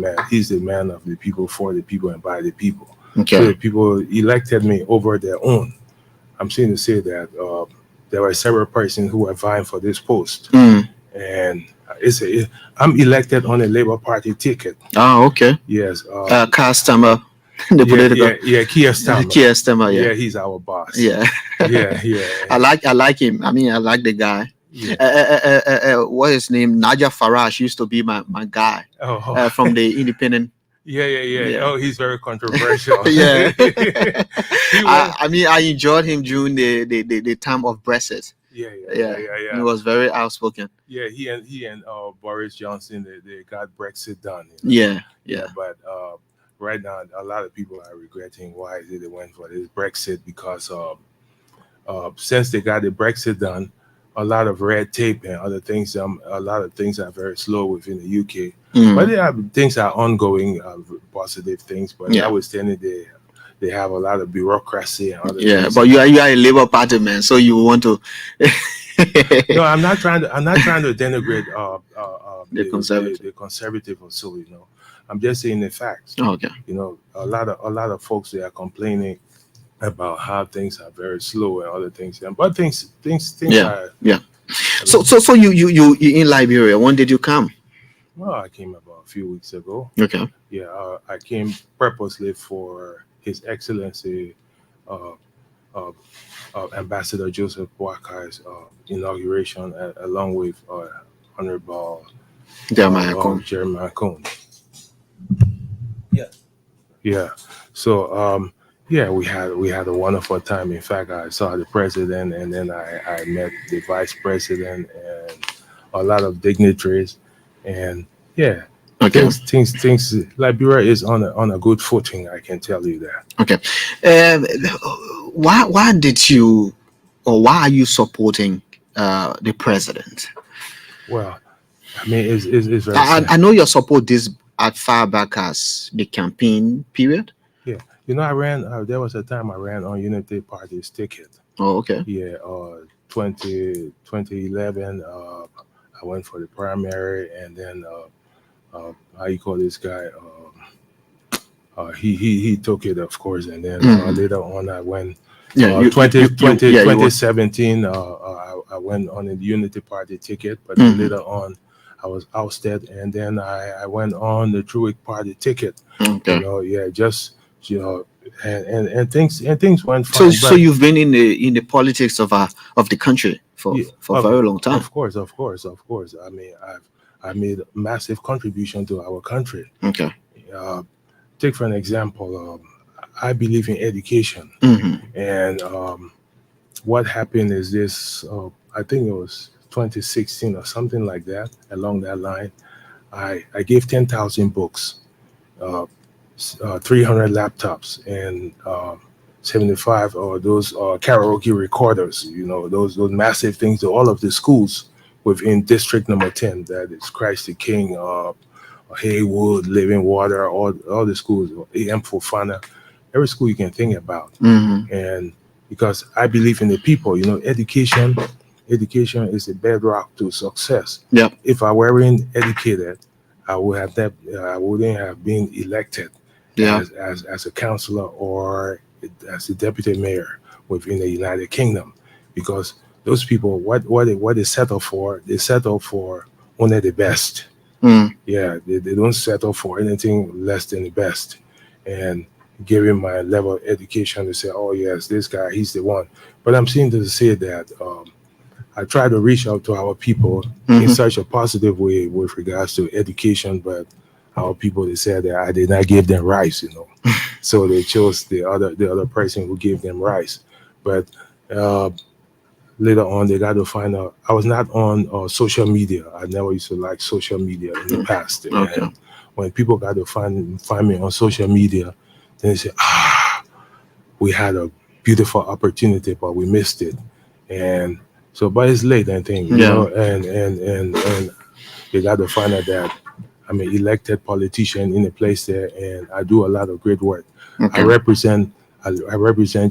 man. He's the man of the people, for the people, and by the people. So Okay. the people elected me over their own. I'm saying to say that there were several persons who were vying for this post, Mm. and I'm elected on a Labour Party ticket. Oh, okay. Yes. Customer, the political. Yeah. Keir Starmer. Keir Starmer, yeah. Yeah, he's our boss. Yeah. Yeah. I like him. I mean, I like the guy. Yeah. What is his name? Naja Farage used to be my guy Oh, from the Independent. yeah. Yeah. Oh, he's very controversial. Yeah. He went. I mean, I enjoyed him during the time of Brexit. Yeah. He Yeah. was very outspoken. Yeah, he and Boris Johnson, they got Brexit done. Yeah. Yeah. But right now, a lot of people are regretting why they went for this Brexit, because since they got the Brexit done, a lot of red tape and other things. A lot of things are very slow within the UK. But Mm. there are things are ongoing, positive things. But Yeah. notwithstanding, they have a lot of bureaucracy and other Yeah. things. But you are a Labour Party man, so you want to. No, I'm not trying to. I'm not trying to denigrate The conservative. the conservative or so. I'm just saying the facts. Okay. A lot of folks, they are complaining about how things are very slow and other things. But things Yeah. are. Yeah. So you in Liberia. When did you come? Well, I came about a few weeks ago. Okay. Yeah, I came purposely for His Excellency uh, uh, Ambassador Joseph Boakai's inauguration, along with Honorable Jeremiah Combs. Jeremiah Combs. Yeah. Yeah. So yeah, we had a wonderful time. In fact, I saw the president, and then I met the vice president and a lot of dignitaries, and yeah, Okay. things. Liberia is on a good footing. I can tell you that. Okay. Um, why did you, or why are you supporting the president? Well, I mean, it's very I sad. know your support this as far back as the campaign period. Yeah, I ran. There was a time I ran on Unity Party's ticket. Oh, okay. Yeah, 2011. I went for the primary, and then how you call this guy? He took it, of course, and then Mhm. later on I went. Yeah, 2017, I went on the Unity Party ticket, but then Mhm. later on I was ousted, and then I went on the Truick Party ticket. Okay. Yeah, just you know, and things went So fine. so you've been in the politics of the country for Yeah, for a very long time. of course. I mean, I made a massive contribution to our country. Okay. Uh, Take for an example, I believe in education, Hmm. and what happened is this. I think it was 2016 or something like that. Along that line, I gave 10,000 books, uh, 300 laptops, and 75 or those karaoke recorders. Those massive things to all of the schools within District Number 10. That is Christ the King, Haywood, Living Water, all the schools, AM Fofana, every school you can think about. Hmm. And because I believe in the people, education is the bedrock to success. Yep. If I weren't educated, I wouldn't have been elected Yeah. as a councillor or as a deputy mayor within the United Kingdom, because those people, what they settle for only the best. Mm. Yeah, they don't settle for anything less than the best. And given my level of education, to say, oh yes, this guy, he's the one. But I'm saying to say that I try to reach out to our people in Mhm. such a positive way with regards to education, but our people, they said that I did not give them rice. So they chose the other person who gave them rice. But uh, later on, they got to find out I was not on social media. I never used to like social media in the past. Okay. And when people got to find me on social media, then they say, we had a beautiful opportunity, but we missed it. And so, but it's late, I think, Yeah. and they got to find out that I'm an elected politician in a place there, and I do a lot of great work. Okay. I represent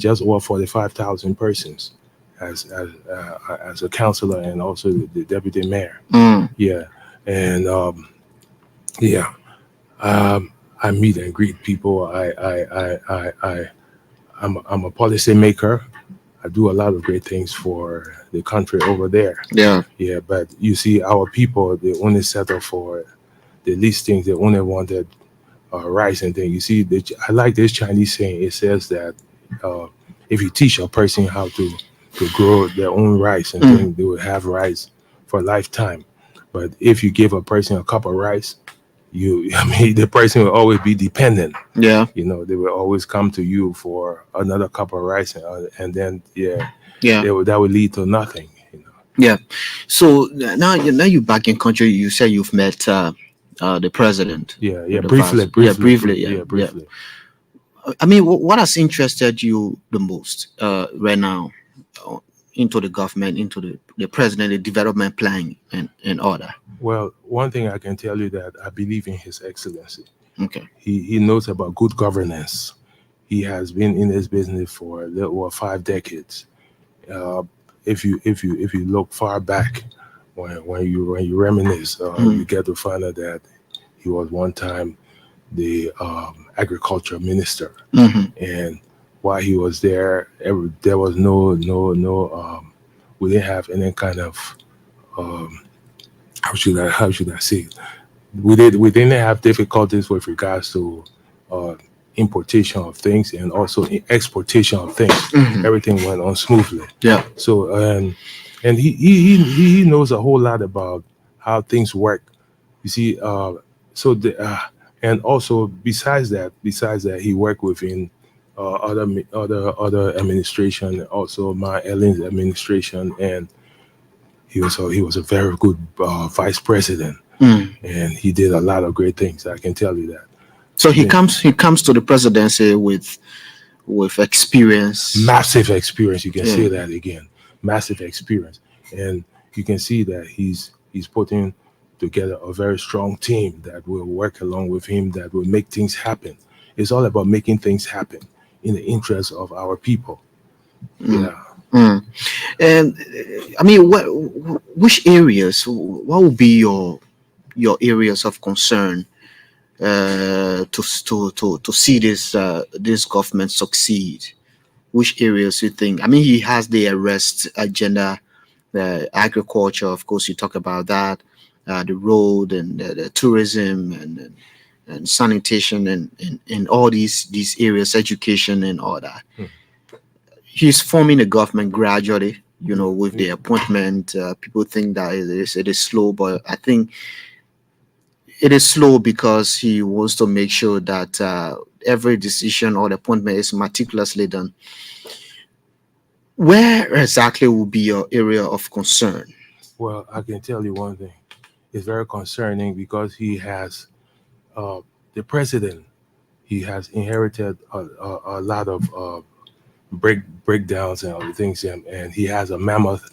just over 45,000 persons as a councillor and also the deputy mayor. Mm. Yeah, and yeah, I meet and greet people. I'm a policy maker. I do a lot of great things for the country over there. Yeah. Yeah, but you see, our people, they only settle for the least things. They only wanted rice and things. You see, I like this Chinese saying. It says that uh, if you teach a person how to grow their own rice and Mm. things, they will have rice for a lifetime. But if you give a person a cup of rice, I mean, the person will always be dependent. Yeah. You know, they will always come to you for another cup of rice, and then yeah, Yeah. that would lead to nothing. You know. Yeah. So now you're back in country. You say you've met the president. Yeah, The briefly, vice. Yeah, briefly. yeah, Yeah. briefly. I mean, what has interested you the most right now uh, into the government, into the president, the development plan, and all that? Well, one thing I can tell you that I believe in His Excellency. Okay. He knows about good governance. He has been in this business for a little over 5 decades. Uh, if you look far back, when you reminisce, Mm. you get to find out that he was one time the agriculture minister, Hmm. and while he was there, there was no we didn't have any kind of um, how should I say it? We didn't have difficulties with regards to uh, importation of things and also exportation of things. Hmm. Everything went on smoothly. Yeah. So and he knows a whole lot about how things work. You see, and also besides that, he worked within other administration, also my Ellen's administration, and he was a very good vice president, Mm. and he did a lot of great things. I can tell you that. So he Yeah. comes to the presidency with experience. Massive experience. You can Yeah. say that again. Massive experience, and you can see that he's putting together a very strong team that will work along with him, that will make things happen. It's all about making things happen in the interest of our people. Mm. Yeah. Mm. And I mean, which areas? What would be your areas of concern to see this government succeed? Which areas you think? I mean, he has the arrest agenda, the agriculture, of course. You talk about that, the road and the tourism and sanitation and all these areas, education and all that. Hmm. He's forming a government gradually. With the appointment, people think that it is slow, but I think it is slow because he wants to make sure that every decision or appointment is meticulously done. Where exactly will be your area of concern? Well, I can tell you one thing. It's very concerning because he has the president. He has inherited a lot of breakdowns and other things, and he has a mammoth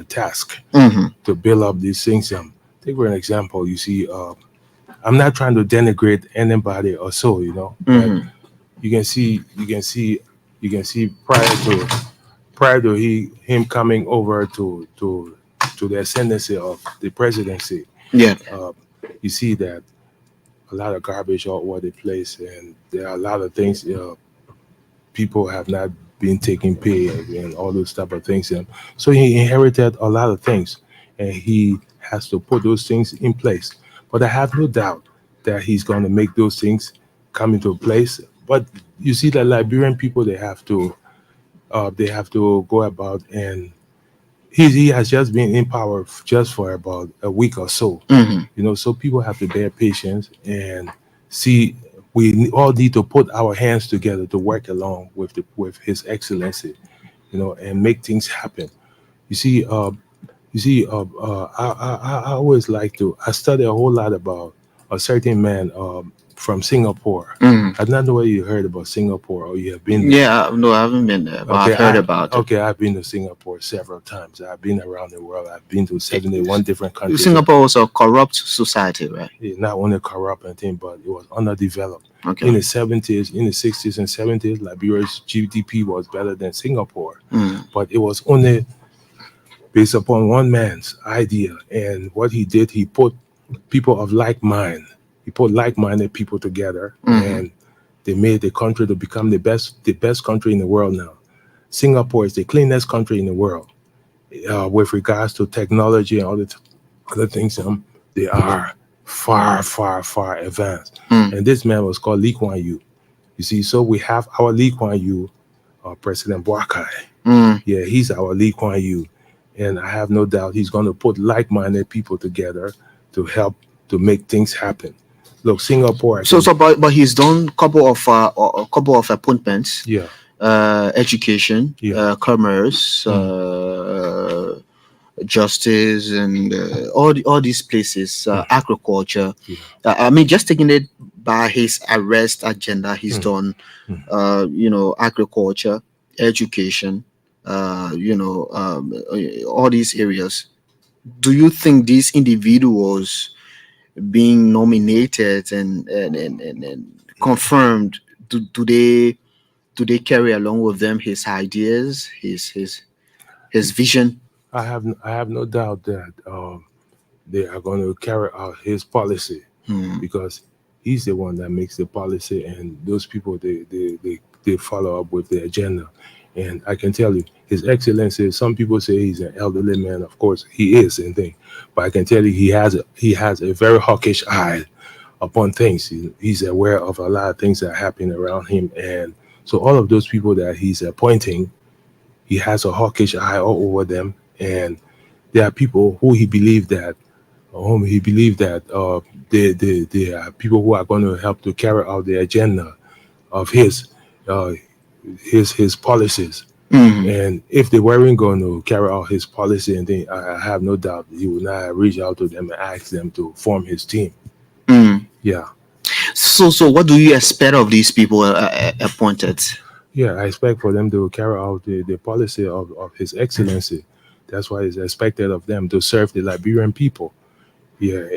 task Hmm. to build up these things. Take for an example. You see, I'm not trying to denigrate anybody or so, but Hmm. you can see prior to him coming over to the ascendancy of the presidency. Yeah. uh, you see that a lot of garbage all over the place, and there are a lot of things people have not been taking pay and all those type of things. And so he inherited a lot of things, and he has to put those things in place. But I have no doubt that he's going to make those things come into place. But you see, the Liberian people, they have to go about, and he has just been in power just for about a week or so. Hmm. So people have to bear patience and see. We all need to put our hands together to work along with His Excellency, and make things happen. You see, I always like to. I study a whole lot about a certain man from Singapore. Hmm. I don't know whether you heard about Singapore or you have been there. Yeah. No, I haven't been there, but I've heard about it. Okay, I've been to Singapore several times. I've been around the world. I've been to 71 different countries. Singapore was a corrupt society, right? Not only corrupt and thing, but it was underdeveloped. In Okay. the 70s, in the 60s and 70s, Liberia's GDP was better than Singapore, Mm. but it was only based upon one man's idea, and what he did, he put people of like mind He put like-minded people together, and they made the country to become the best country in the world now. Singapore is the cleanest country in the world with regards to technology and other things. They are far advanced. And this man was called Lee Kuan Yew. You see, so we have our Lee Kuan Yew, President Boakai. Yeah, he's our Lee Kuan Yew. And I have no doubt he's going to put like-minded people together to help to make things happen. Look, Singapore. But he's done a couple of appointments. Yeah. Education, commerce, justice, and all these places, agriculture. I mean, just taking it by his arrest agenda, he's done, agriculture, education, all these areas. Do you think these individuals being nominated and confirmed, do they carry along with them his ideas, his vision? I have no doubt that they are going to carry out his policy because he's the one that makes the policy, and those people they follow up with the agenda. And I can tell you, His Excellency, some people say he's an elderly man. Of course, he is, and thing. But I can tell you, he has a very hawkish eye upon things. He's aware of a lot of things that happen around him, and so all of those people that he's appointing, he has a hawkish eye all over them. And there are people who he believed that they are people who are going to help to carry out the agenda of his policies. And if they weren't going to carry out his policy, and then I have no doubt he would not reach out to them and ask them to form his team. Yeah. So what do you expect of these people appointed? Yeah, I expect for them to carry out the policy of His Excellency. That's why it's expected of them to serve the Liberian people. Yeah,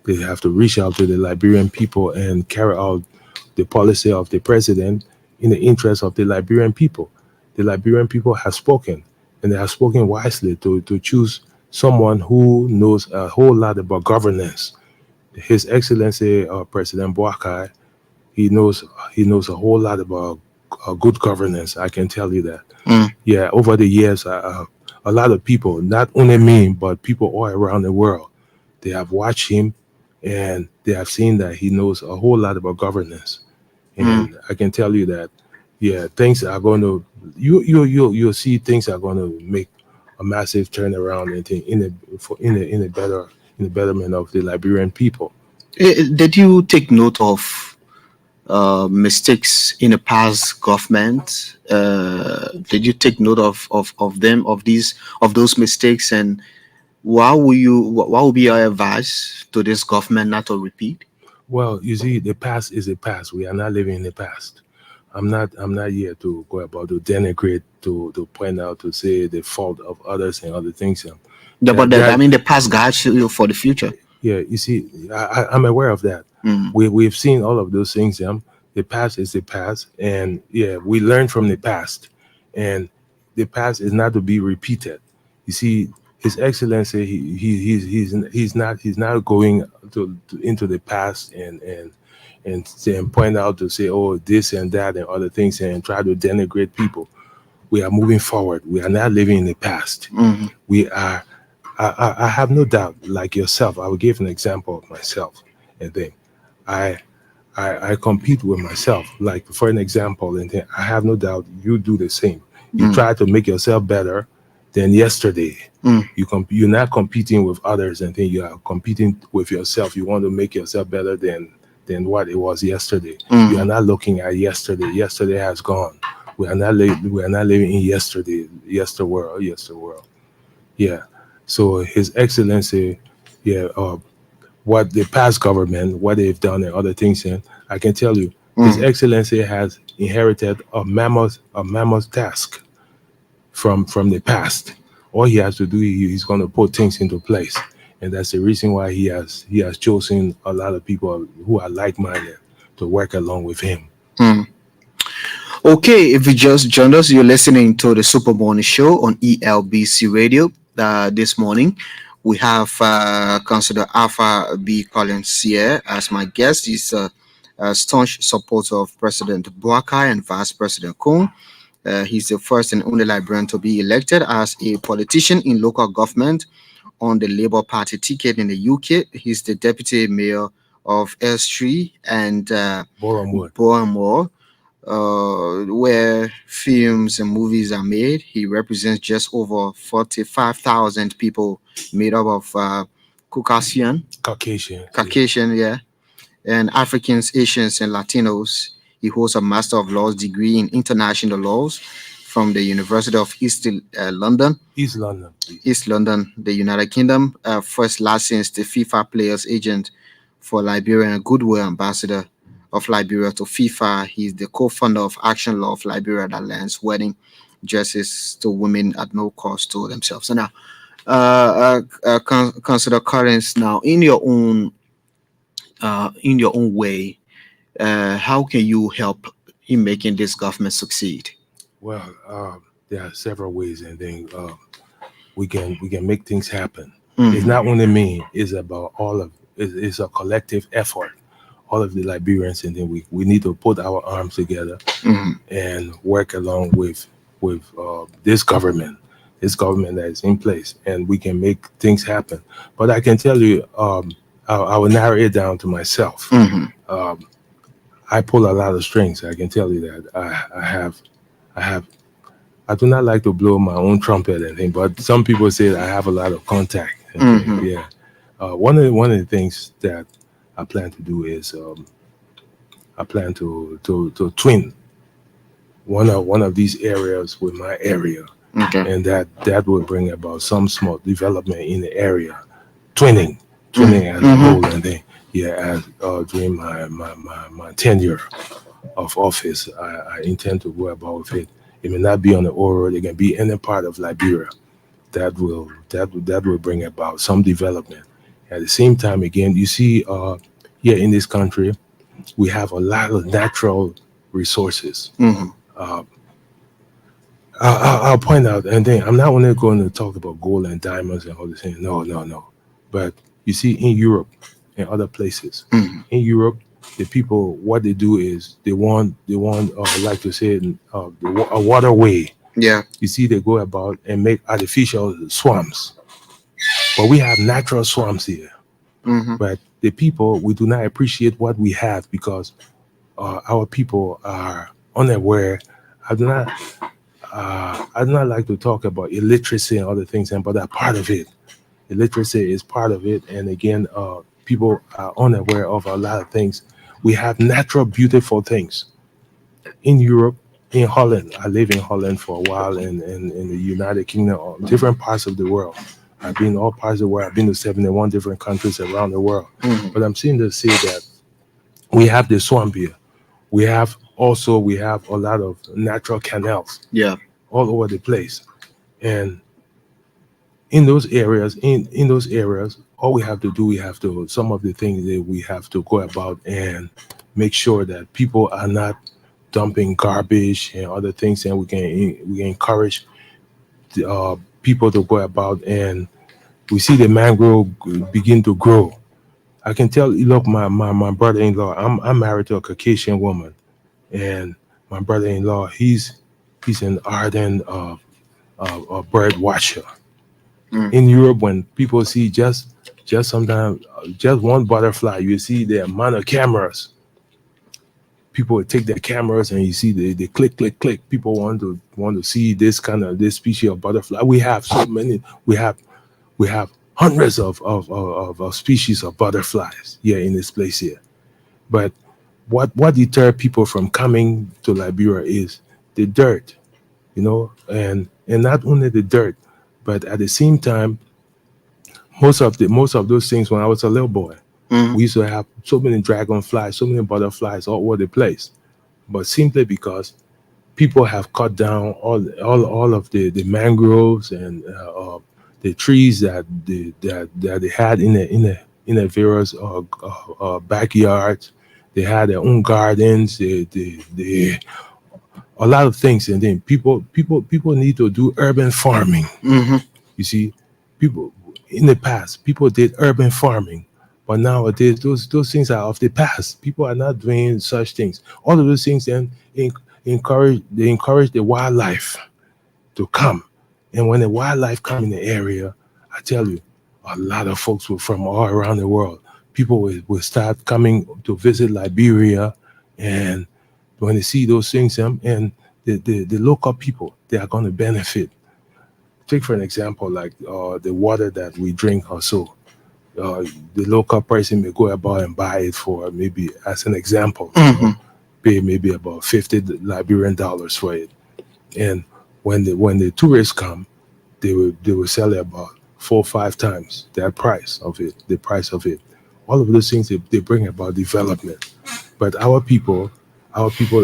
they have to reach out to the Liberian people and carry out the policy of the president in the interest of the Liberian people. The Liberian people have spoken, and they have spoken wisely to choose someone who knows a whole lot about governance. His Excellency President Boakai, he knows a whole lot about good governance. I can tell you that. Yeah, over the years, a lot of people, not only me, but people all around the world, they have watched him, and they have seen that he knows a whole lot about governance. And I can tell you that, yeah, things are going to you'll see things are going to make a massive turnaround in the betterment of the Liberian people. Did you take note of mistakes in the past government? Did you take note of those mistakes, and what would be your advice to this government not to repeat? Well, you see, the past is the past. We are not living in the past. I'm not here to go about to denigrate, to point out, to say the fault of others and other things. The past guides you for the future. Yeah, you see, I'm aware of that. We've seen all of those things. The past is the past, and yeah, we learn from the past, and the past is not to be repeated. You see, His Excellency, he's not going into the past and point out to say, oh, this and that and other things, and try to denigrate people. We are moving forward. We are not living in the past. We are. I have no doubt, like yourself, I will give an example of myself, and then I compete with myself. Like, for an example, and then I have no doubt you do the same. You try to make yourself better than yesterday. You're not competing with others, and then you are competing with yourself. You want to make yourself better than what it was yesterday. You are not looking at yesterday. Yesterday has gone. We are not living in yesterworld. Yeah. So His Excellency, what the past government, what they've done and other things, and I can tell you, His Excellency has inherited a mammoth task from the past. All he has to do, he's going to put things into place, and that's the reason why he has chosen a lot of people who are like-minded to work along with him. Okay, if you just joined us, you're listening to the Super Morning Show on ELBC Radio. This morning, We have Councillor Alpha B. Collins here as my guest. He's a staunch supporter of President Boakai and Vice President Kung. He's the first and only Liberian to be elected as a politician in local government on the Labour Party ticket in the UK. He's the deputy mayor of Elstree and Bournemouth, where films and movies are made. He represents just over 45,000 people made up of Caucasian, yeah, and Africans, Asians, and Latinos. He holds a Master of Laws degree in International Laws from the University of East London, the United Kingdom. First licensed the FIFA Players Agent for Liberia and Goodwill Ambassador of Liberia to FIFA. He's the co-founder of Action Law of Liberia that lends wedding dresses to women at no cost to themselves. So now, Councillor Collins, now in your own way, how can you help in making this government succeed? Well, there are several ways, and then we can make things happen. It's not only me; it's about all of. It's a collective effort, all of the Liberians, and then we need to put our arms together and work along with this government that is in place, and we can make things happen. But I can tell you, I will narrow it down to myself. I pull a lot of strings. I can tell you that I do not like to blow my own trumpet and thing, but some people say that I have a lot of contact. Yeah. One of the things that I plan to do is I plan to twin one of these areas with my area, and that will bring about some small development in the area. Twinning as a whole, and then during my tenure of office, I intend to go about with it. It may not be on the oil road; it can be any part of Liberia that will bring about some development. At the same time, again, you see, here in this country, we have a lot of natural resources. I'll point out, and then I'm not only going to talk about gold and diamonds and all this thing. No. But you see, in Europe and other places, in Europe, the people, what they do is they want like to say, a waterway. Yeah. You see, they go about and make artificial swamps. But we have natural swamps here. But the people, we do not appreciate what we have because our people are unaware. I do not like to talk about illiteracy and other things, but they're part of it. Illiteracy is part of it. And again, people are unaware of a lot of things. We have natural, beautiful things. In Europe, in Holland, I live in Holland for a while, and in the United Kingdom, different parts of the world. I've been in all parts of the world. I've been to 71 different countries around the world. But I'm seeing to say that we have the swamp here. We have a lot of natural canals. Yeah. All over the place. And in those areas, all we have to do, some of the things that we have to go about and make sure that people are not dumping garbage and other things, and we can encourage people to go about, and we see the mangrove begin to grow. I can tell you, look, my brother-in-law, I'm married to a Caucasian woman, and my brother-in-law, he's an ardent bird watcher. In Europe, when people see just sometimes just one butterfly, you see the amount of cameras. People take their cameras and you see they click. People want to see this species of butterfly. We have so many. We have hundreds of species of butterflies here in this place here. But what deter people from coming to Liberia is the dirt, and not only the dirt, but at the same time, most of those things. When I was a little boy, we used to have so many dragonflies, so many butterflies all over the place, but simply because people have cut down all of the mangroves and the trees that they had in the various backyards. They had their own gardens. They a lot of things, and then people need to do urban farming. You see, people in the past, people did urban farming, but nowadays those things are of the past. People are not doing such things. All of those things then encourage the wildlife to come, and when the wildlife come in the area, I tell you, a lot of folks from all around the world, people will start coming to visit Liberia, and when they see those things, and the local people, they are going to benefit. Take for an example, like the water that we drink or so. The local person may go about and buy it for, maybe as an example, pay maybe about 50 Liberian dollars for it. And when the tourists come, they will sell it about 4 or 5 times that price of it, the price of it. All of those things, they bring about development. But our people,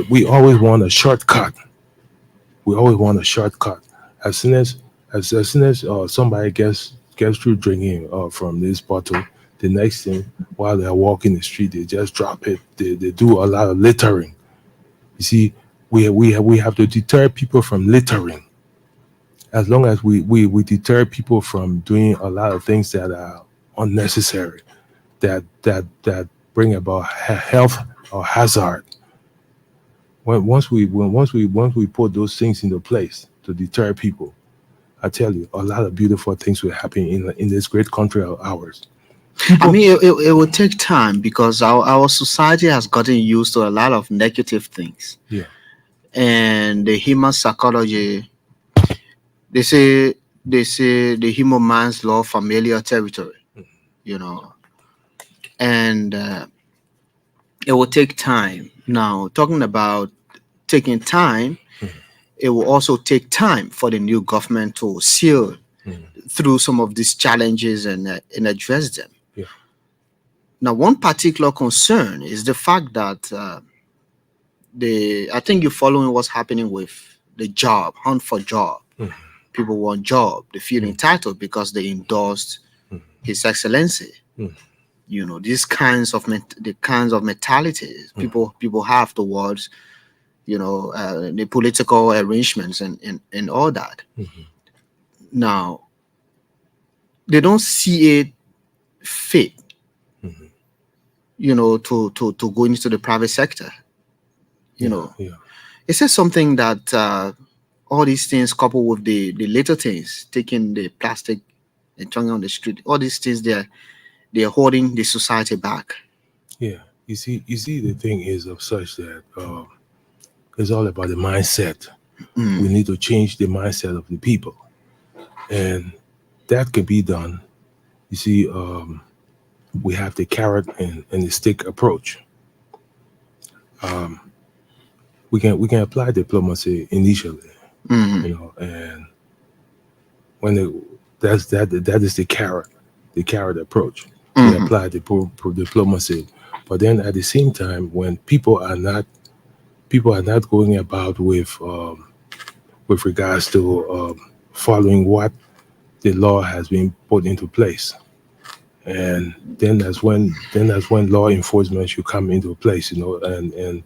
we always want a shortcut. We always want a shortcut. As soon as somebody gets through drinking from this bottle, the next thing, while they're walking the street, they just drop it. They do a lot of littering. You see, we have to deter people from littering. As long as we deter people from doing a lot of things that are unnecessary, that bring about health or hazard. Once we put those things into place to deter people, I tell you, a lot of beautiful things will happen in this great country of ours. I mean, it will take time because our society has gotten used to a lot of negative things. Yeah. And the human psychology, they say the human man's law of familiar territory, you know, and it will take time. Now, talking about taking time, it will also take time for the new government to seal through some of these challenges and address them. Yeah. Now, one particular concern is the fact that I think you're following what's happening with the job, hunt for job. People want job. They feel entitled because they endorsed His Excellency. You know, these kinds of mentalities people have towards, you know, the political arrangements and all that. Now, they don't see it fit, you know, to go into the private sector. You know, Yeah. is there something that all these things coupled with the little things, taking the plastic and throwing on the street, all these things, they're holding the society back? Yeah. You see, the thing is of such that it's all about the mindset. We need to change the mindset of the people, and that can be done. You see, we have the carrot and the stick approach. We can apply diplomacy initially, you know, and that is the carrot approach. We apply the diplomacy, but then at the same time, when people are not going about with regards to following what the law has been put into place, and then that's when law enforcement should come into place, you know. And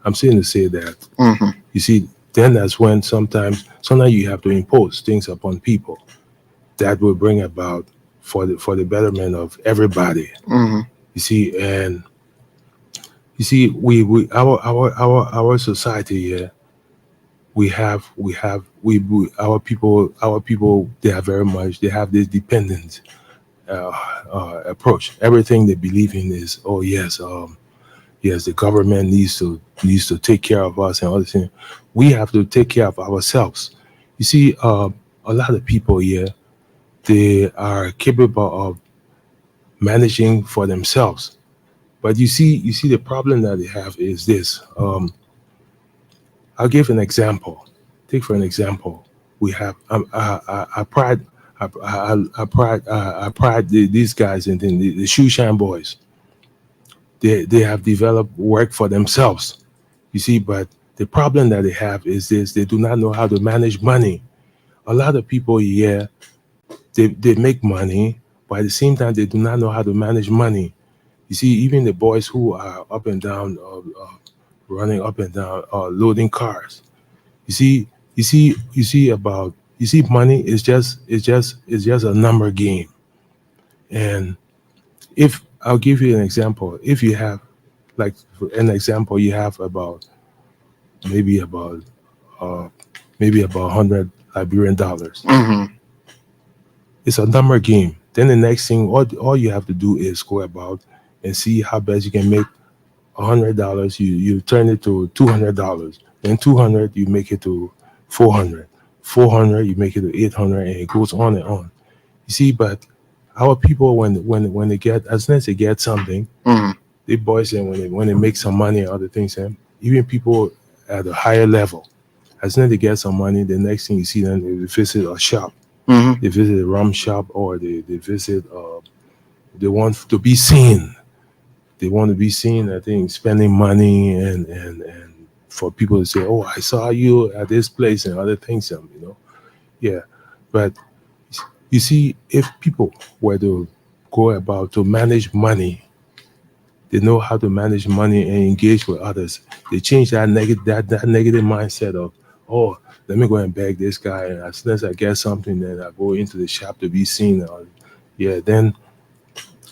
I'm saying to say that you see, then that's when sometimes you have to impose things upon people that will bring about for the betterment of everybody. You see, and you see, we our society here, our people, they have this dependent approach. Everything they believe in is, oh yes, yes, the government needs to take care of us and other things. We have to take care of ourselves. You see, a lot of people here, they are capable of managing for themselves, but you see the problem that they have is this. I'll give an example. Take for an example, we have I pride these guys and then the shoe shine boys. They have developed work for themselves, you see, but the problem that they have is this: they do not know how to manage money. A lot of people here, they make money, but at the same time they do not know how to manage money. You see, even the boys who are up and down, running up and down, loading cars. You see, money is just a number game. And if I'll give you an example, if you have, like for an example, you have about maybe about uh, maybe about $100 Liberian. Mm-hmm. It's a number game. Then the next thing, all you have to do is go about and see how best you can make $100. You turn it to $200. Then 200 you make it to 400. 400 you make it to 800, and it goes on and on. You see, but our people when they get, as soon as they get something, Mm-hmm. they boys, and when they make some money and other things, and even people at a higher level, as soon as they get some money, the next thing you see them, they visit a shop, Mm-hmm. they visit a rum shop, or they visit they want to be seen. They want to be seen, I think, spending money and for people to say, oh, I saw you at this place and other things, yeah. But you see, if people were to go about to manage money, they know how to manage money and engage with others. They change that negative mindset of, oh, let me go and beg this guy, and as soon as I get something, then I go into the shop to be seen. Yeah, then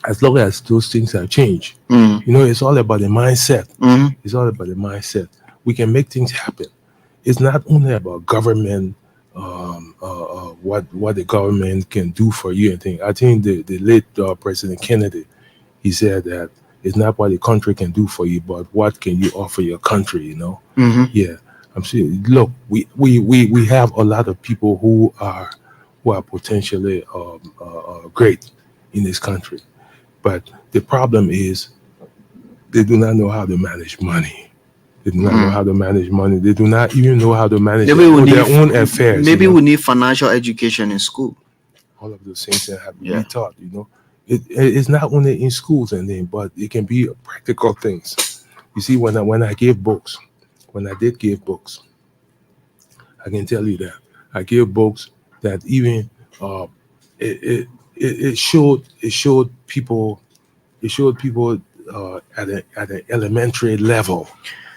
as long as those things have changed, Mm-hmm. it's all about the mindset. Mm-hmm. It's all about the mindset. We can make things happen. It's not only about government, what the government can do for you and things. I think the late President Kennedy, he said that it's not what the country can do for you, but what can you offer your country. Mm-hmm. Yeah, I'm saying, look, we have a lot of people who are potentially great in this country, but the problem is they do not know how to manage money. They do not know how to manage money. They do not even know how to manage Maybe we their need own affairs. maybe we need financial education in school. All of those things that have to Yeah. be taught. It's not only in schools and then, but it can be practical things. You see, when I gave books, when I did give books, I can tell you that I gave books that even it showed people at an elementary level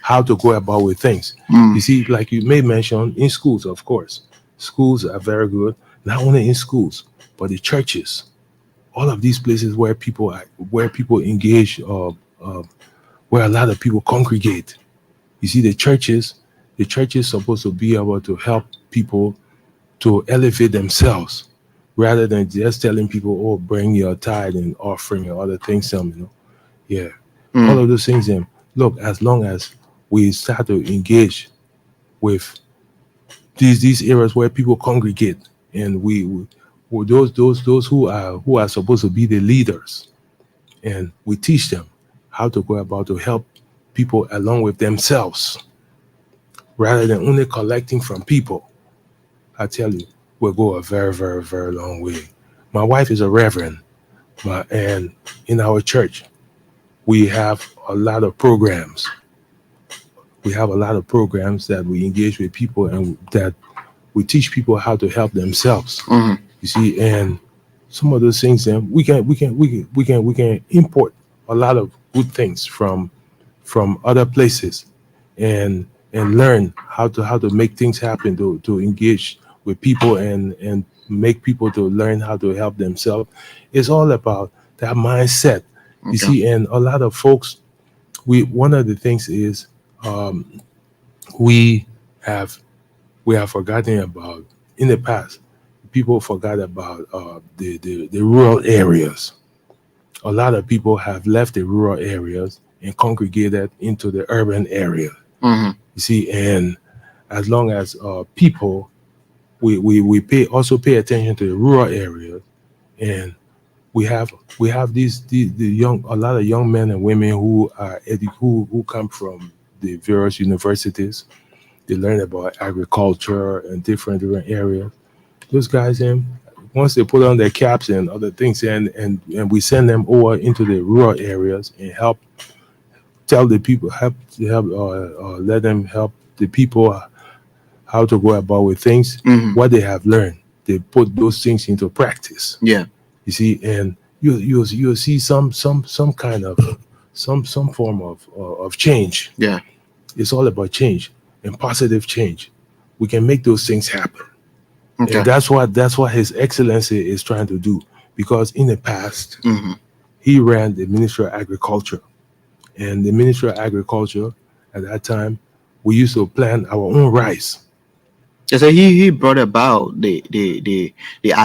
how to go about with things. Mm. You see, like you may mention, in schools, of course, schools are very good. Not only in schools, but the churches, all of these places where people engage, where a lot of people congregate. You see, the churches supposed to be able to help people to elevate themselves, rather than just telling people, oh, bring your tithe and offering and other things. Yeah, all Mm. of those things. And look, as long as we start to engage with these areas where people congregate, and those who are supposed to be the leaders, and we teach them how to go about to help people along with themselves, rather than only collecting from people. I tell you, we'll go a very, very, very long way. My wife is a reverend, and in our church, we have a lot of programs. We have a lot of programs that we engage with people, and that we teach people how to help themselves. Mhm. You see, and some of those things, then we can import a lot of good things from other places, and learn how to make things happen, to engage with people, and make people to learn how to help themselves. It's all about that mindset. You Okay. see, and a lot of folks, one of the things is, um, we have we have forgotten about, in the past, people forgot about the rural areas. A lot of people have left the rural areas and congregated into the urban area. Mhm. You see, and as long as people, we pay attention to the rural areas, and we have the young, a lot of young men and women who who come from the various universities. They learn about agriculture and different areas. Those guys, once they put on their caps and other things, and we send them over into the rural areas and help tell the people, let them help the people how to go about with things, Mhm. what they have learned. They put those things into practice. Yeah. You see, and you'll see some kind of some form of change. Yeah. It's all about change, and positive change. We can make those things happen. Okay. And that's what His Excellency is trying to do. because in the past Mm-hmm. he ran the Ministry of Agriculture, and the Ministry of Agriculture at that time we used to plant our own rice. So he brought about the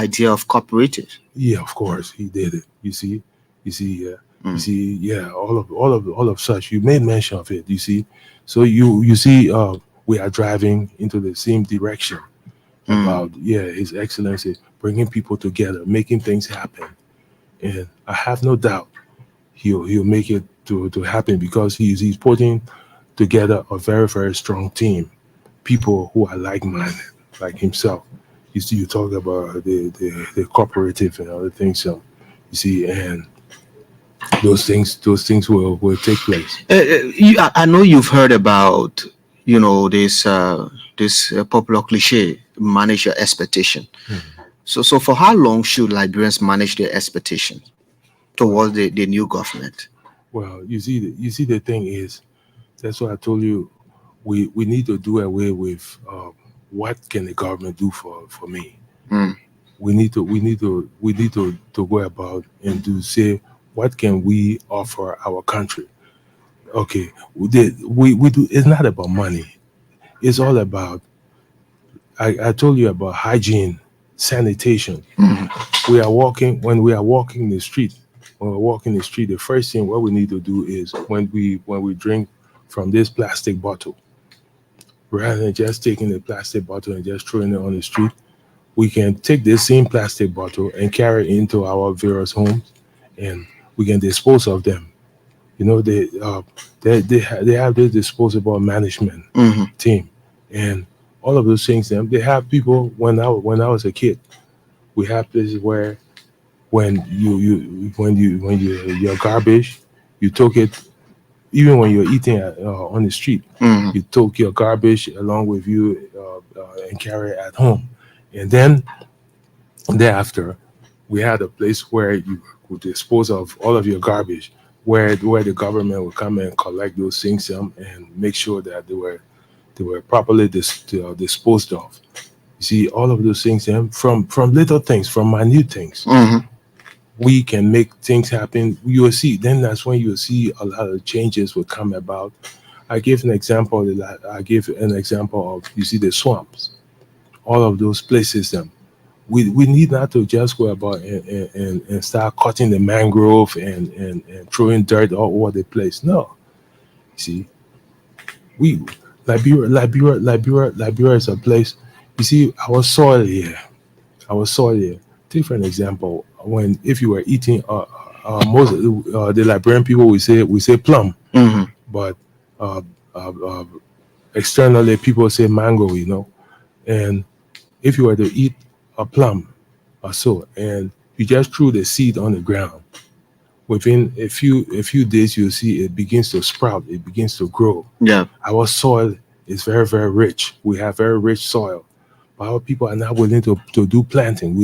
idea of cooperatives. Yeah, of course he did it. You see, you Mm. see, yeah, all of such. You made mention of it. You see, so you see, we are driving into the same direction Mm. about His Excellency bringing people together, making things happen, and I have no doubt he'll make it to happen because he's putting together a very very strong team, people who are like-minded, like himself. You see, you talk about the cooperative and other things. So you see, and those things will take place. I know you've heard about this popular cliche, manage your expectation. So for how long should Liberians manage their expectations towards the new government? Well, you see, the thing is, that's what I told you. We need to do away with what can the government do for me. Mm. We need to go about and to say what can we offer our country. Okay, we do. It's not about money. It's all about. I told you about hygiene, sanitation. Mhm. When we are walking the street. When we're walking the street, the first thing what we need to do is when we drink from this plastic bottle, rather than just taking the plastic bottle and just throwing it on the street, we can take this same plastic bottle and carry it into our various homes, and we can dispose of them. They have this disposable management Mhm. team, and all of those things. They have people. When I was a kid, we have places where when you your garbage, you took it. Even when you're eating on the street, Mhm. you took your garbage along with you and carry it at home, and then thereafter we had a place where you could dispose of all of your garbage, where the government would come and collect those things and make sure that they were properly disposed of. You see, all of those things from little things, from minute things, Mhm. we can make things happen. You will see. Then that's when you will see a lot of changes will come about. I give an example. I give an example of you see the swamps, all of those places. We need not to just go about and start cutting the mangrove and throwing dirt all over the place. No, see, we Liberia is a place. You see, our soil here, Take for an example, when if you were eating, most the Liberian people we say plum, Mhm. but uh, uh, uh, externally people say mango. And if you were to eat a plum or so, and you just threw the seed on the ground, within a few days you'll see it begins to sprout, it begins to grow. Yeah. Our soil is very very rich. We have very rich soil, but our people are not willing to do planting.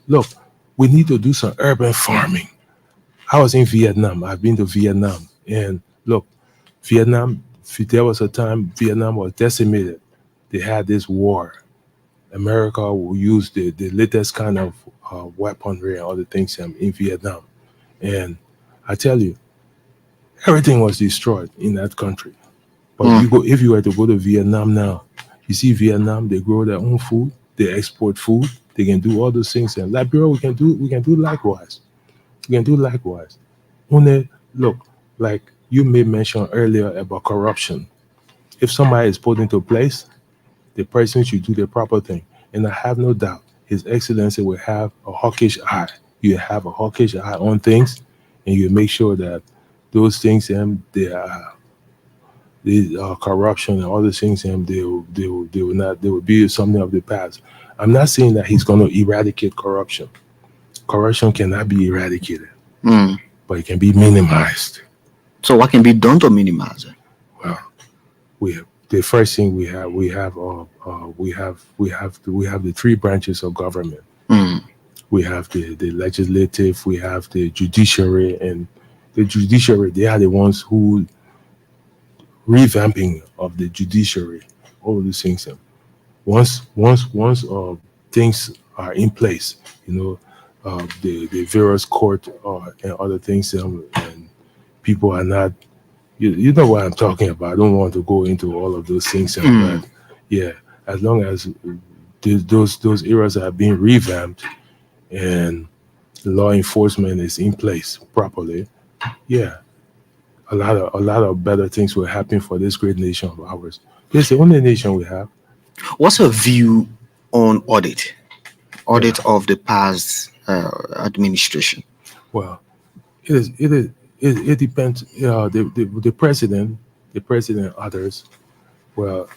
Look, we need to do some urban farming. I was in Vietnam. I've been to Vietnam, and look, Vietnam. There was a time Vietnam was decimated. They had this war. America will use the latest kind of weaponry and other things in Vietnam. And I tell you, everything was destroyed in that country. But Mm. if you were to go to Vietnam now, you see Vietnam, they grow their own food, they export food, they can do all those things. And Liberia, we can do likewise. We can do likewise. Only look, like you made mention earlier about corruption. If somebody is put into place, the person should do the proper thing. And I have no doubt His Excellency will have a hawkish eye. You have a hawkish eye on things, and you make sure that those things the corruption and all those things they will be something of the past. I'm not saying that he's going to eradicate corruption. Corruption cannot be eradicated, Mm. but it can be minimized. So what can be done to minimize it? Well, the first thing we have the three branches of government. Mm. We have the legislative, we have the judiciary, and the judiciary, they are the ones who revamping of the judiciary, all of these things. Once things are in place, the various court and other things, and people are not. You know what I'm talking about. I don't want to go into all of those things, but yeah, as long as those areas are being revamped and law enforcement is in place properly, yeah, a lot of better things will happen for this great nation of ours. It's the only nation we have. What's your view on audit? Yeah. Of the past administration. Well, it depends. The president, others. Well,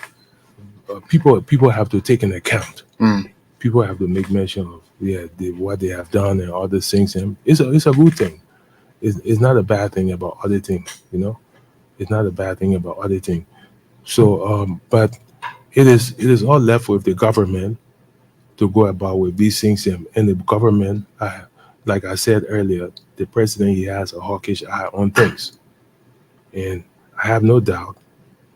people have to take an account. Mm. People have to make mention of what they have done and all these things, and it's a good thing. It's not a bad thing about auditing. It's not a bad thing about auditing. So, but it is all left with the government to go about with these things, and the government, like I said earlier, the president, he has a hawkish eye on things, and I have no doubt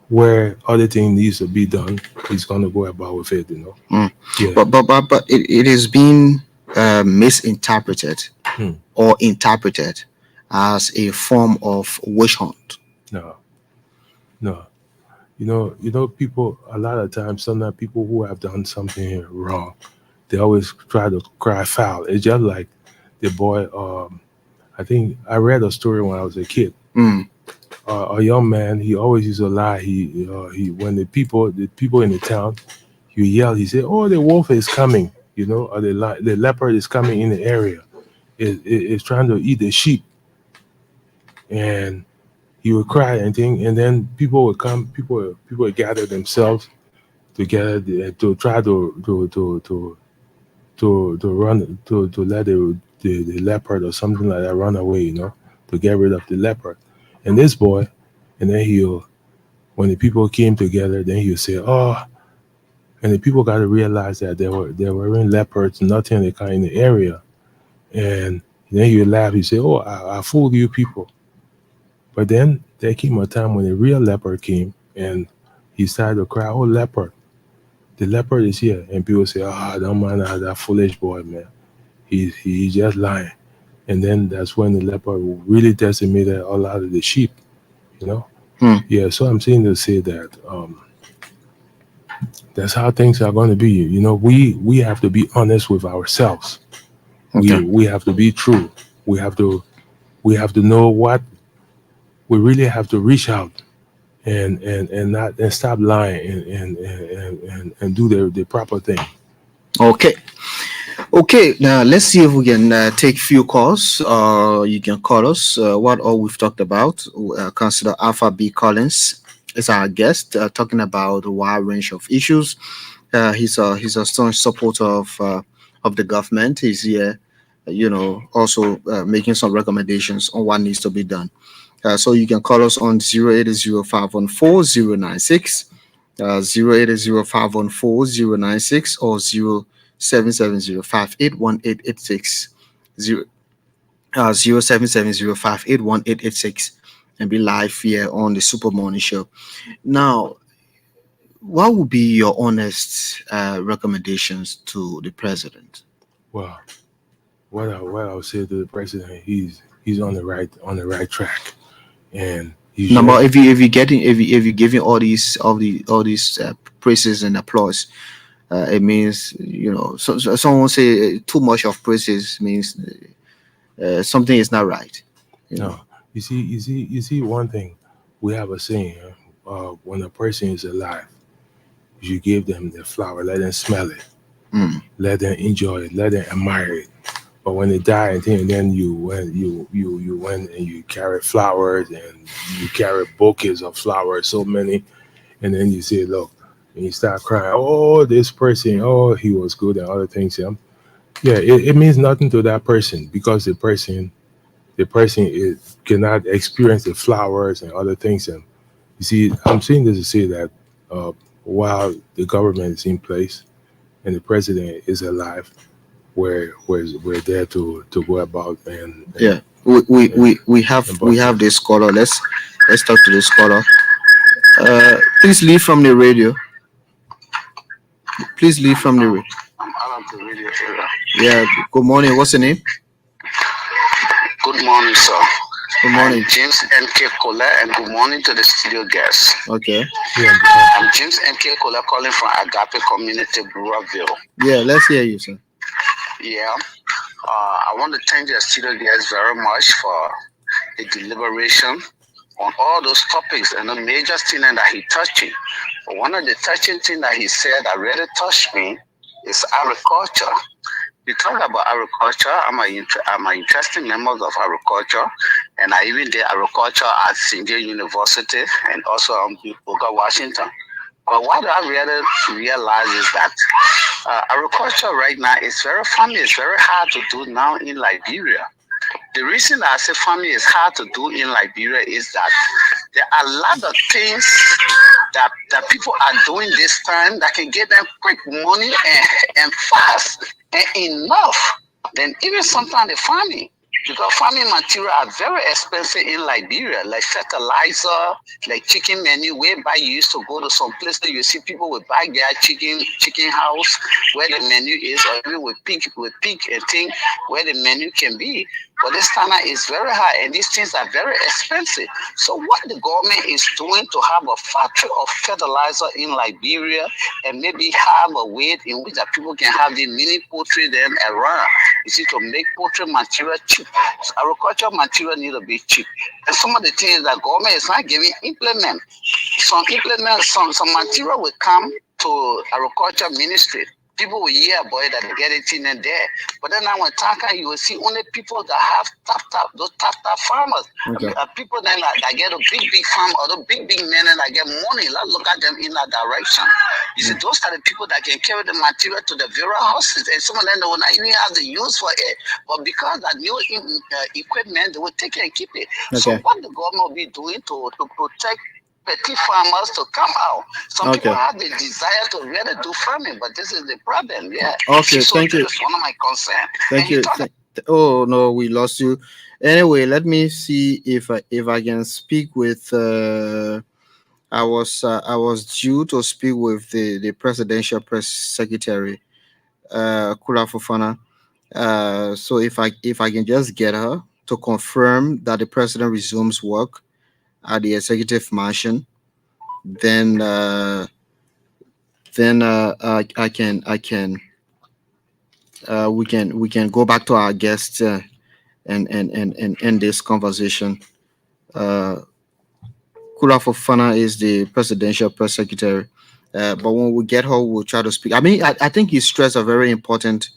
where auditing needs to be done, he's going to go about with it. Mm. Yeah. But it is being misinterpreted Hmm. or interpreted as a form of witch hunt. No, no. People, a lot of times, sometimes people who have done something wrong, they always try to cry foul. It's just like the boy, I think I read a story when I was a kid. Mm. A young man, he always used to lie. He when the people in the town, you yell, he said, "Oh, the wolf is coming," or the leopard is coming in the area. It's trying to eat the sheep, and he would cry and thing, and then people would come. People would gather themselves together to try to run to let the leopard or something like that run away, to get rid of the leopard. And this boy, and then when the people came together, then he'll say, "Oh," and the people got to realize that there weren't leopards, nothing of the kind in the area. And then he'll laugh. He say, "Oh, I fooled you people." But then there came a time when the real leopard came, and he started to cry, "Oh, leopard, the leopard is here." And people say, "Don't mind that foolish boy, man. He's just lying." And then that's when the leopard really decimated a lot of the sheep, Hmm. Yeah, so I'm saying to say that that's how things are going to be. We have to be honest with ourselves. Okay. We have to be true. We have to know what we really have to reach out and not and stop lying and do the proper thing. Okay, now let's see if we can take few calls. You can call us. What all we've talked about. Consider Alpha B Collins is our guest, talking about a wide range of issues. He's a staunch supporter of the government. He's here, also making some recommendations on what needs to be done. So you can call us on 080514096, 080514096, or 0770581886, 0770581886, and be live here on the Super Morning Show. Now, what would be your honest recommendations to the president? Well, what I would say to the president, he's on the right track, and he's Number, if you're giving all these praises and applause, it means so someone say too much of praises means something is not right. No, you see one thing, we have a saying, when a person is alive, you give them the flower, let them smell it, Mm. let them enjoy it, let them admire it. But when they die, and then you went and you carry flowers, and you carry bouquets of flowers, so many, and then you say, look, and you start crying, "Oh, this person, oh, he was good," and other things. Yeah, it means nothing to that person, because the person cannot experience the flowers and other things. And you see, I'm saying this to say that while the government is in place and the president is alive, we're there to go about and Yeah, we have this caller. Let's talk to this caller. Please leave from the radio. Please leave from the radio. Yeah, good morning. What's your name? Good morning, sir. Good I'm morning. James N.K. Kola, and good morning to the studio guests. Okay. Yeah. I'm James N.K. Kola calling from Agape Community, Brewerville. Yeah, let's hear you, sir. Yeah, I want to thank the studio guests very much for the deliberation on all those topics and the major thing that he touching. But one of the touching things that he said that really touched me is agriculture. We talk about agriculture. I'm an interesting member of agriculture, and I even did agriculture at St. James University and also in Boca, Washington. But what I really realize is that agriculture right now is very funny. It's very hard to do now in Liberia. The reason I say farming is hard to do in Liberia is that there are a lot of things that people are doing this time that can get them quick money and fast and enough. Then even sometimes the farming, because farming material are very expensive in Liberia, like fertilizer, like chicken menu. Whereby you used to go to some places, you see people with backyard chicken house where the menu is, or even with pig and thing where the menu can be. But this time is very high, and these things are very expensive. So what the government is doing to have a factory of fertilizer in Liberia, and maybe have a way in which that people can have the mini poultry them around. You see, to make poultry material cheap. So agricultural material need to be cheap. And some of the things that government is not giving implement. Some material will come to agriculture ministry. People will hear about it and get it in and there. But then now when talking, you will see only people that have those top farmers. Okay. People then that get a big farm or the big men and that get money. Let's look at them in that direction. You see, those are the people that can carry the material to the various houses, and some of them they will not even have the use for it. But because that new equipment, they will take it and keep it. So Okay. what the government will be doing to protect petty farmers to come out. Some people Okay. have the desire to really do farming, but this is the problem. Yeah. Okay. So Thank you. that's one of my concerns. Thank you. Oh no, we lost you. Anyway, let me see if I can speak with. I was due to speak with the presidential press secretary, Kula Fofana. So if I can just get her to confirm that the president resumes work at the executive mansion, then we can go back to our guests and end this conversation. Kula Fofana is the presidential press secretary. But when we get her, we'll try to speak. I mean, I think you stressed a very important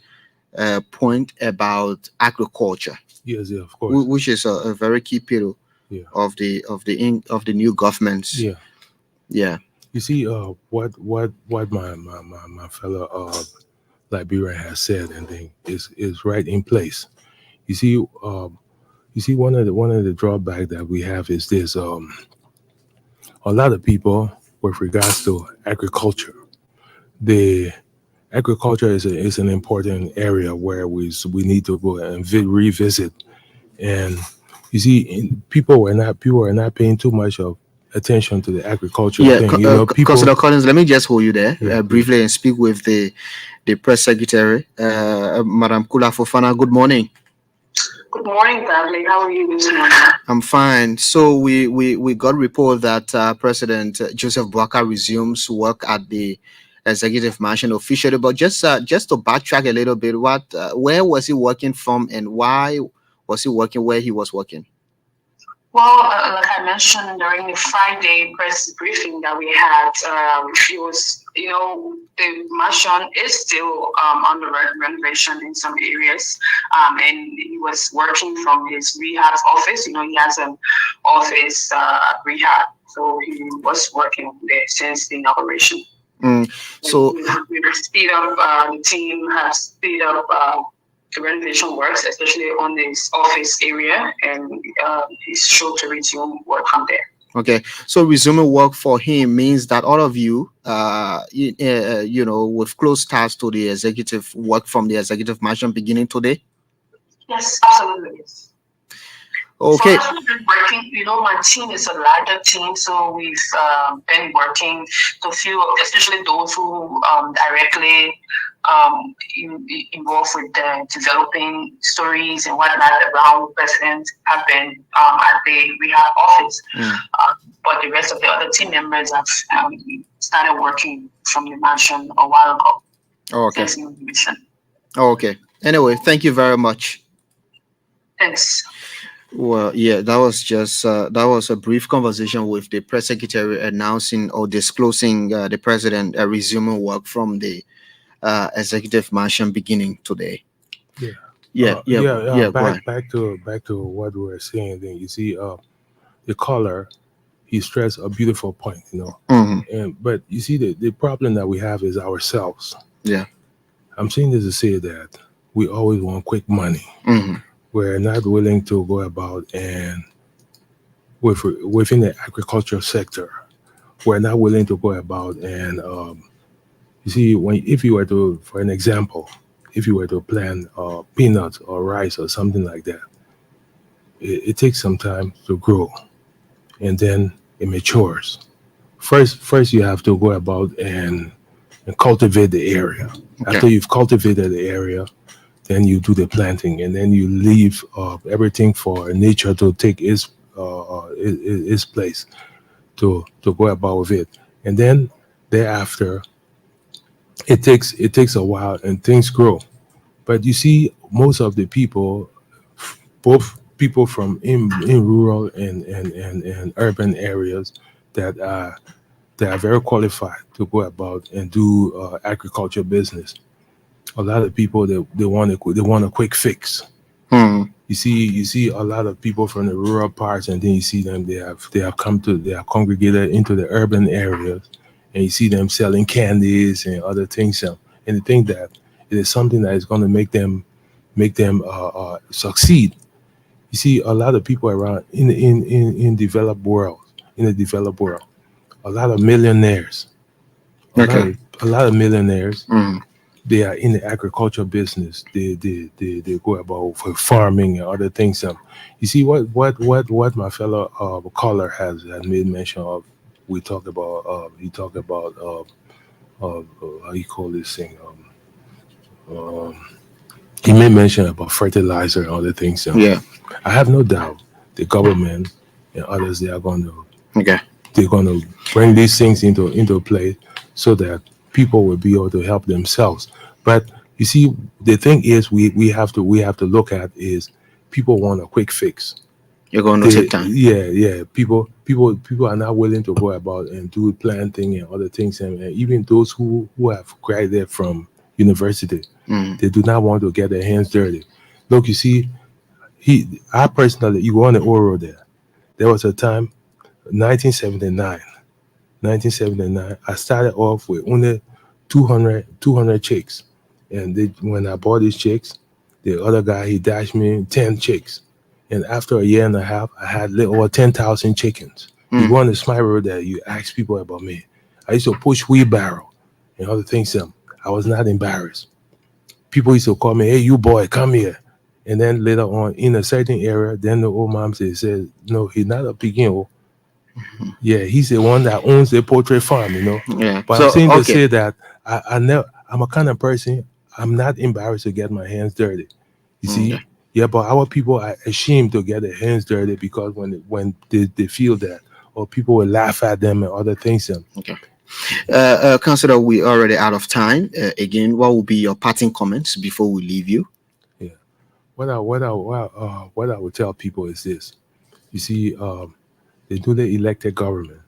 point about agriculture. Yes, yeah, of course. Which is a very key pillar of the new governments. Yeah. Yeah. You see, what my fellow Liberian has said and thing is right in place. You see, one of the drawback that we have is this. A lot of people, with regards to agriculture, the agriculture is an important area where we need to go and revisit. And you see, people are not paying too much of attention to the agriculture thing. Councillor Collins, let me just hold you there briefly and speak with the press secretary, Madam Kula Fofana. Good morning. Good morning, Dudley. How are you this morning? I'm fine. So we got report that President Joseph Boakai resumes work at the executive mansion officially. But just to backtrack a little bit, where was he working from, and why was he working where he was working? Well, like I mentioned during the Friday press briefing that we had, he was, the mansion is still under renovation in some areas, and he was working from his rehab office. He has an office rehab, so he was working there since the inauguration. So we speed up. The team has speed up the renovation works, especially on this office area, and he's sure to resume work from there. Okay, so resuming work for him means that all of you, with close ties to the executive work from the executive mansion beginning today. Yes, absolutely. Yes. Okay. So we've been working, my team is a larger team, so we've been working to few, especially those who directly involved with developing stories and whatnot around the president have been at the rehab office. But the rest of the other team members have started working from the mansion a while ago. Oh, okay. There's no mission. Oh, okay. Anyway, thank you very much. Thanks. Well, yeah, that was a brief conversation with the press secretary announcing or disclosing the president resuming work from the executive mansion beginning today. Yeah. Go ahead. Back to what we were saying. Then you see, the caller, he stressed a beautiful point, but you see, the problem that we have is ourselves. Yeah. I'm saying this to say that we always want quick money. We're not willing to go about and within the agricultural sector, we're not willing to go about and you see, if you were to, for an example, if you were to plant peanuts or rice or something like that, it takes some time to grow, and then it matures. First you have to go about and cultivate the area. Okay. After you've cultivated the area, then you do the planting, and then you leave everything for nature to take its place to go about with it. And then thereafter, it takes a while and things grow. But you see, most of the people, both people from in rural and urban areas that are very qualified to go about and do agriculture business. A lot of people they want a quick fix. You see a lot of people from the rural parts, and then you see them they are congregated into the urban areas, and you see them selling candies and other things. And they think that it is something that is going to make them succeed. You see a lot of people around in the developed world, a lot of millionaires. A lot of millionaires. They are in the agriculture business. They go about for farming and other things. You see what my fellow caller has made mention of. We talked about he talked about how you call this thing. He made mention about fertilizer and other things. Yeah. I have no doubt the government and others they're going to bring these things into play so that people will be able to help themselves. But you see, the thing is, we have to look at is people want a quick fix. You're going to take time. Yeah. People are not willing to go about and do planting and other things, and even those who have graduated from university, they do not want to get their hands dirty. Look, you see, I personally, you go on the oral there was a time, 1979, I started off with only 200 chicks. And when I bought these chicks, the other guy, he dashed me 10 chicks. And after a year and a half, I had over 10,000 chickens. You go on the Smile Road there, you ask people about me. I used to push wheelbarrow and other things. I was not embarrassed. People used to call me, hey, you boy, come here. And then later on, in a certain area, then the old mom said, no, he's not a Pekin. Yeah, he's the one that owns the poultry farm, Yeah. But So, I'm saying okay. to say that I'm a kind of person, I'm not embarrassed to get my hands dirty. You see? Yeah, but our people are ashamed to get their hands dirty because when they feel that, or people will laugh at them and other things. Okay. Councillor, we're already out of time. Again, what will be your parting comments before we leave you? Yeah. What I would tell people is this. You see, the newly elected government,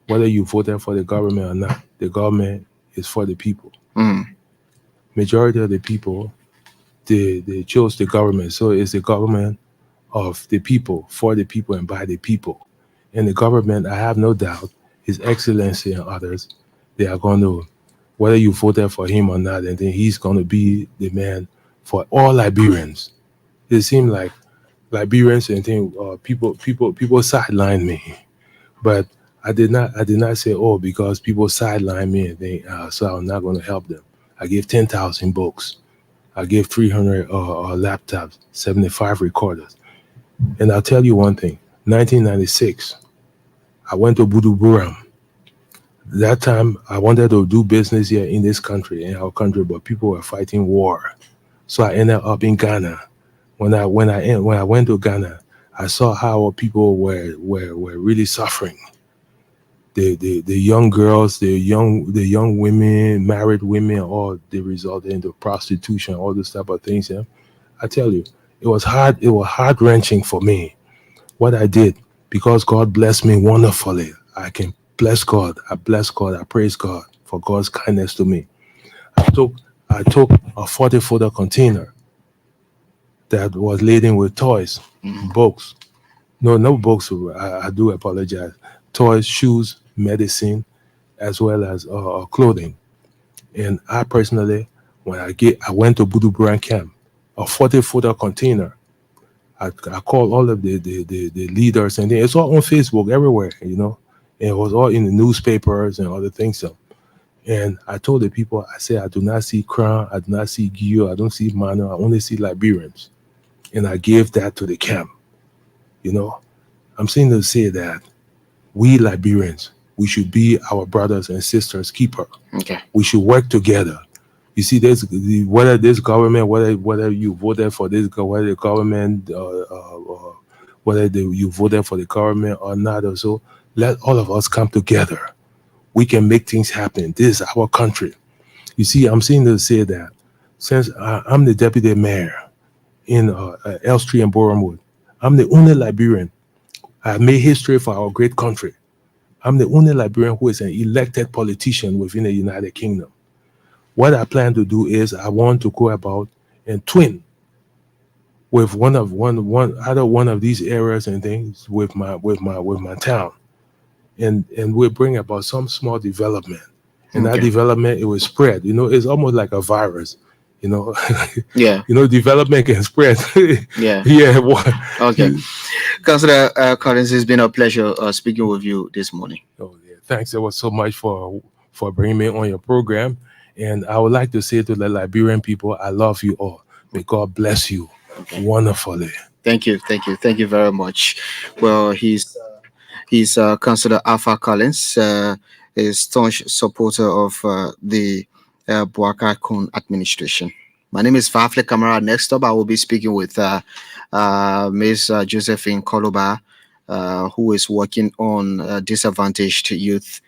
whether you voted for the government or not, the government is for the people. Majority of the people, they chose the government. So it's the government of the people, for the people, and by the people. And the government, I have no doubt, His Excellency and others, they are going to, whether you voted for him or not, and then he's going to be the man for all Liberians. It seems like Liberians and people sideline me, but I did not say, oh, because people sideline me and so I'm not going to help them. I gave 10,000 books. I gave 300 laptops, 75 recorders. And I'll tell you one thing, 1996, I went to Budu Buram. That time I wanted to do business here in this country, in our country, but people were fighting war. So I ended up in Ghana. When I went to Ghana, I saw how people were really suffering. The young girls, the young women, married women, all they resulted into prostitution, all this type of things. Yeah, I tell you, it was hard. It was heart wrenching for me what I did, because God blessed me wonderfully. I can bless God. I bless God. I praise God for God's kindness to me. I took I took a 40-footer container that was laden with toys, books. No books. I do apologize. Toys, shoes, medicine, as well as clothing. And I personally, I went to Budu Brand Camp, a 40-footer container. I called all of the leaders, and it's all on Facebook everywhere, And it was all in the newspapers and other things. So, and I told the people, I said, I do not see Crown, I do not see Gio, I don't see Mano, I only see Liberians. And I gave that to the camp. I'm saying to say that we Liberians, we should be our brothers and sisters keeper. Okay. We should work together. You see, whether this government, whether you voted for this, whether the government, you voted for the government or not, or so, let all of us come together. We can make things happen. This is our country. You see, I'm saying to say that since I'm the deputy mayor in Elstree and Bournemouth, I'm the only Liberian. I made history for our great country. I'm the only Liberian who is an elected politician within the United Kingdom. What I plan to do is I want to go about and twin with one of these areas and things with my town, and we'll bring about some small development, and that Okay. development, it will spread. It's almost like a virus. Yeah. Development can spread. Yeah. Yeah. Okay. Councillor Collins, it's been a pleasure speaking with you this morning. Oh, yeah. Thanks ever so much for bringing me on your program. And I would like to say to the Liberian people, I love you all. May God bless you wonderfully. Thank you very much. Well, he's Councillor Alpha Collins, a staunch supporter of the Boubacar Koun administration. My name is Fafle Kamara. Next up, I will be speaking with Ms. Josephine Koloba, who is working on disadvantaged youth